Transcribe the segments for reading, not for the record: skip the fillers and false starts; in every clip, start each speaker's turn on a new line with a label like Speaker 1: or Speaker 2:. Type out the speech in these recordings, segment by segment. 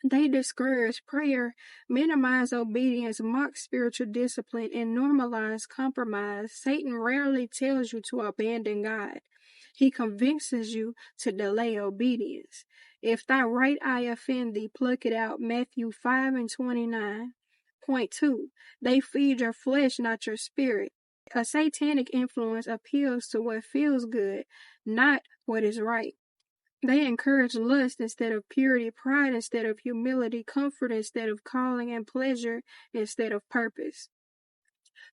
Speaker 1: They discourage prayer, minimize obedience, mock spiritual discipline, and normalize compromise. Satan rarely tells you to abandon God. He convinces you to delay obedience. If thy right eye offend thee, pluck it out. Matthew 5:29. Point 2. They feed your flesh, not your spirit. A satanic influence appeals to what feels good, not what is right. They encourage lust instead of purity, pride instead of humility, comfort instead of calling, and pleasure instead of purpose.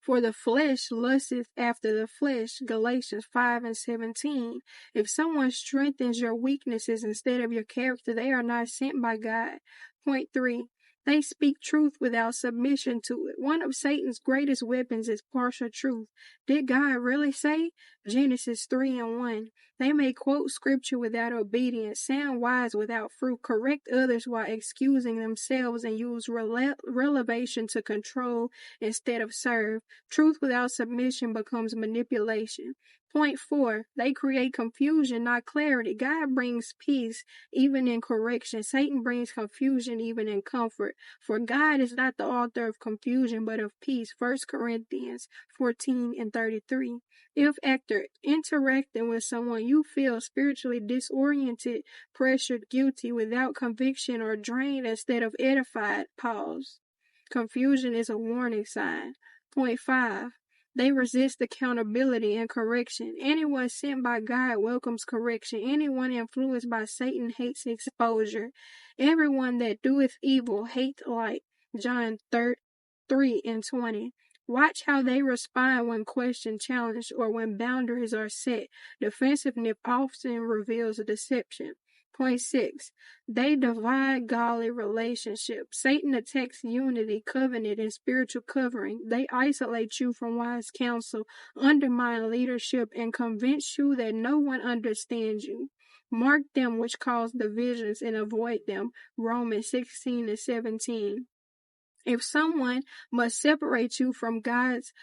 Speaker 1: For the flesh lusteth after the flesh, Galatians 5:17. If someone strengthens your weaknesses instead of your character, they are not sent by God. Point 3. They speak truth without submission to it. One of Satan's greatest weapons is partial truth. Did God really say? Genesis 3:1. They may quote scripture without obedience, sound wise without fruit, correct others while excusing themselves, and use revelation to control instead of serve. Truth without submission becomes manipulation. Point 4. They create confusion, not clarity. God brings peace even in correction. Satan brings confusion even in comfort. For God is not the author of confusion, but of peace. 1 Corinthians 14:33. If after interacting with someone you feel spiritually disoriented, pressured, guilty, without conviction, or drained instead of edified, pause. Confusion is a warning sign. Point 5. They resist accountability and correction. Anyone sent by God welcomes correction. Anyone influenced by Satan hates exposure. Everyone that doeth evil hates light. John 3:20. Watch how they respond when questioned, challenged, or when boundaries are set. Defensiveness often reveals deception. Point 6. They divide godly relationships. Satan attacks unity, covenant, and spiritual covering. They isolate you from wise counsel, undermine leadership, and convince you that no one understands you. Mark them which cause divisions and avoid them. Romans 16:17. If someone must separate you from God's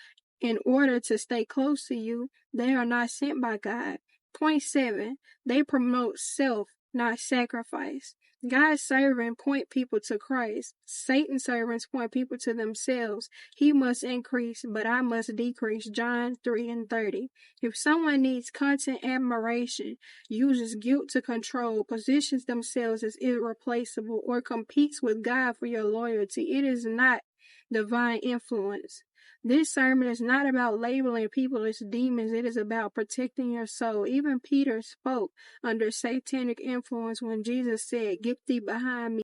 Speaker 1: in order to stay close to you, they are not sent by God. Point 7. They promote self, not sacrifice. God's servants point people to Christ. Satan's servants point people to themselves. He must increase, but I must decrease. John 3:30. If someone needs constant admiration, uses guilt to control, positions themselves as irreplaceable, or competes with God for your loyalty, it is not divine influence. This sermon is not about labeling people as demons. It is about protecting your soul. Even Peter spoke under satanic influence when Jesus said, "Get thee behind me."